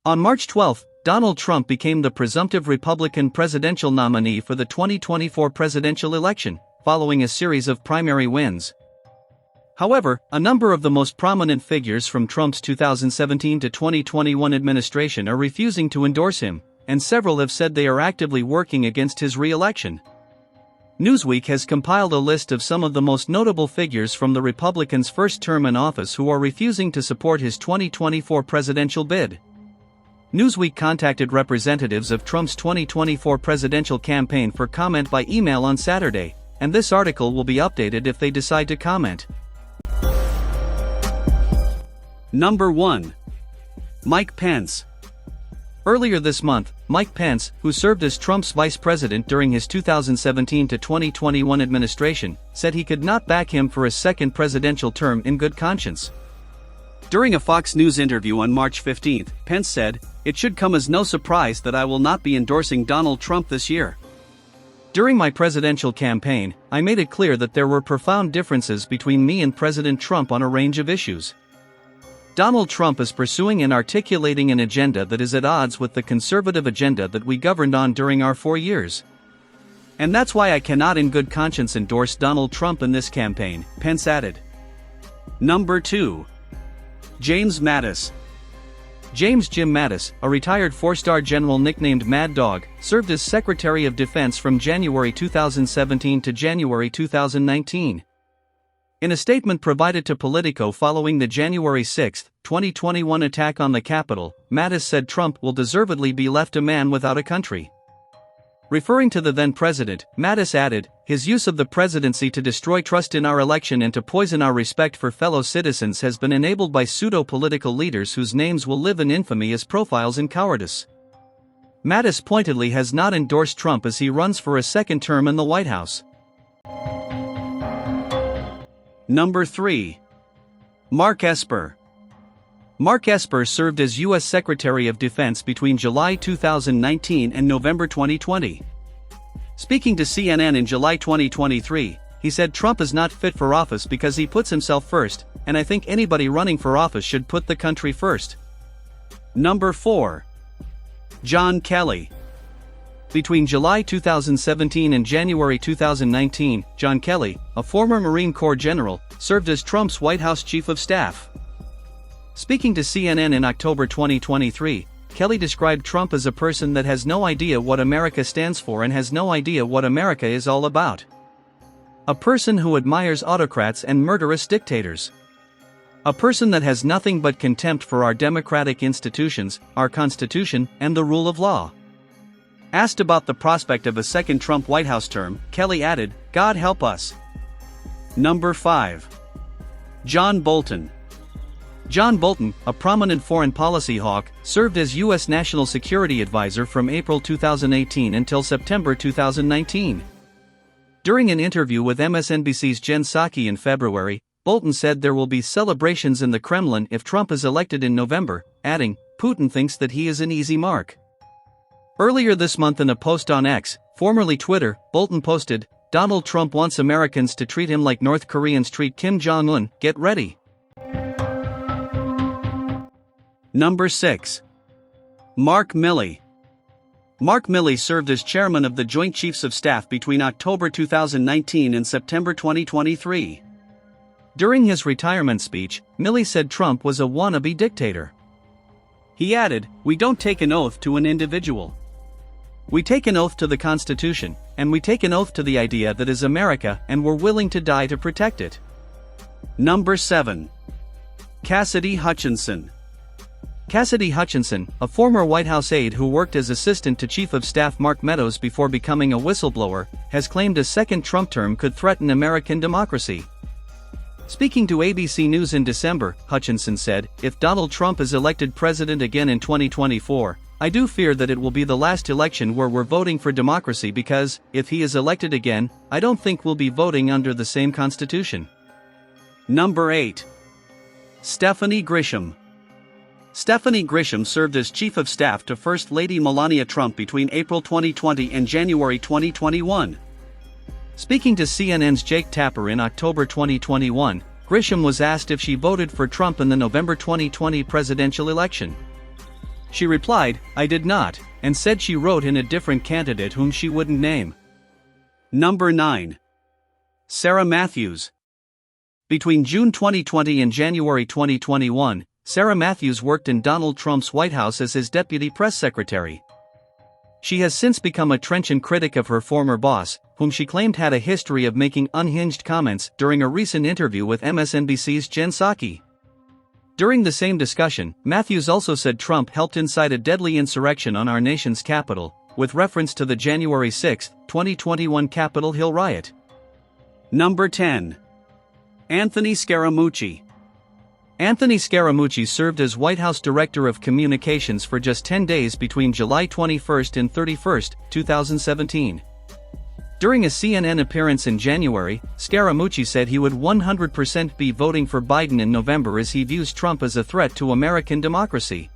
On March 12, Donald Trump became the presumptive Republican presidential nominee for the 2024 presidential election, following a series of primary wins. However, a number of the most prominent figures from Trump's 2017 to 2021 administration are refusing to endorse him, and several have said they are actively working against his re-election. Newsweek has compiled a list of some of the most notable figures from the Republicans' first term in office who are refusing to support his 2024 presidential bid. Newsweek contacted representatives of Trump's 2024 presidential campaign for comment by email on Saturday, and this article will be updated if they decide to comment. Number 1. Mike Pence. Earlier this month, Mike Pence, who served as Trump's vice president during his 2017 to 2021 administration, said he could not back him for a second presidential term in good conscience. During a Fox News interview on March 15, Pence said, "It should come as no surprise that I will not be endorsing Donald Trump this year. During my presidential campaign, I made it clear that there were profound differences between me and President Trump on a range of issues. Donald Trump is pursuing and articulating an agenda that is at odds with the conservative agenda that we governed on during our 4 years. And that's why I cannot in good conscience endorse Donald Trump in this campaign," Pence added. Number 2. JamesMattis. James "Jim" Mattis, a retired four-star general nicknamed Mad Dog, served as Secretary of Defense from January 2017 to January 2019. In a statement provided to Politico following the January 6, 2021 attack on the Capitol, Mattis said Trump will deservedly be left a man without a country. Referring to the then-president, Mattis added, "His use of the presidency to destroy trust in our election and to poison our respect for fellow citizens has been enabled by pseudo-political leaders whose names will live in infamy as profiles in cowardice." Mattis pointedly has not endorsed Trump as he runs for a second term in the White House. Number 3. Mark Esper. Mark Esper served as U.S. Secretary of Defense between July 2019 and November 2020. Speaking to CNN in July 2023, he said Trump is not fit for office because he puts himself first, and I think anybody running for office should put the country first. Number 4. John Kelly. Between July 2017 and January 2019, John Kelly, a former Marine Corps general, served as Trump's White House Chief of Staff. Speaking to CNN in October 2023, Kelly described Trump as a person that has no idea what America stands for and has no idea what America is all about. A person who admires autocrats and murderous dictators. A person that has nothing but contempt for our democratic institutions, our Constitution, and the rule of law. Asked about the prospect of a second Trump White House term, Kelly added, "God help us." Number 5. John Bolton. John Bolton, a prominent foreign policy hawk, served as U.S. National Security Advisor from April 2018 until September 2019. During an interview with MSNBC's Jen Psaki in February, Bolton said there will be celebrations in the Kremlin if Trump is elected in November, adding, "Putin thinks that he is an easy mark." Earlier this month in a post on X, formerly Twitter, Bolton posted, "Donald Trump wants Americans to treat him like North Koreans treat Kim Jong-un, get ready." Number 6. Mark Milley. Mark Milley served as chairman of the Joint Chiefs of Staff between October 2019 and September 2023. During his retirement speech, Milley said Trump was a wannabe dictator. He added, "We don't take an oath to an individual. We take an oath to the Constitution, and we take an oath to the idea that is America, and we're willing to die to protect it." Number 7. Cassidy Hutchinson. Cassidy Hutchinson, a former White House aide who worked as assistant to Chief of Staff Mark Meadows before becoming a whistleblower, has claimed a second Trump term could threaten American democracy. Speaking to ABC News in December, Hutchinson said, "If Donald Trump is elected president again in 2024, I do fear that it will be the last election where we're voting for democracy because, if he is elected again, I don't think we'll be voting under the same Constitution." Number 8. Stephanie Grisham. Stephanie Grisham served as Chief of Staff to First Lady Melania Trump between April 2020 and January 2021. Speaking to CNN's Jake Tapper in October 2021, Grisham was asked if she voted for Trump in the November 2020 presidential election. She replied, "I did not," and said she wrote in a different candidate whom she wouldn't name. Number 9. Sarah Matthews. Between June 2020 and January 2021, Sarah Matthews worked in Donald Trump's White House as his deputy press secretary. She has since become a trenchant critic of her former boss, whom she claimed had a history of making unhinged comments during a recent interview with MSNBC's Jen Psaki. During the same discussion, Matthews also said Trump helped incite a deadly insurrection on our nation's capital, with reference to the January 6, 2021 Capitol Hill riot. Number 10. Anthony Scaramucci. Anthony Scaramucci served as White House Director of Communications for just 10 days between July 21 and 31, 2017. During a CNN appearance in January, Scaramucci said he would 100% be voting for Biden in November as he views Trump as a threat to American democracy.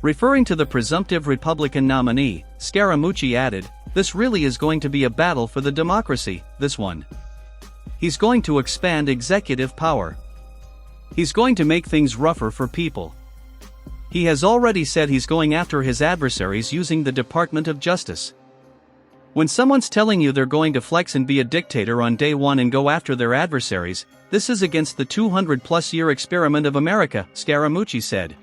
Referring to the presumptive Republican nominee, Scaramucci added, "This really is going to be a battle for the democracy, this one. He's going to expand executive power. He's going to make things rougher for people. He has already said he's going after his adversaries using the Department of Justice." When someone's telling you they're going to flex and be a dictator on day one and go after their adversaries, this is against the 200-plus year experiment of America, Scaramucci said.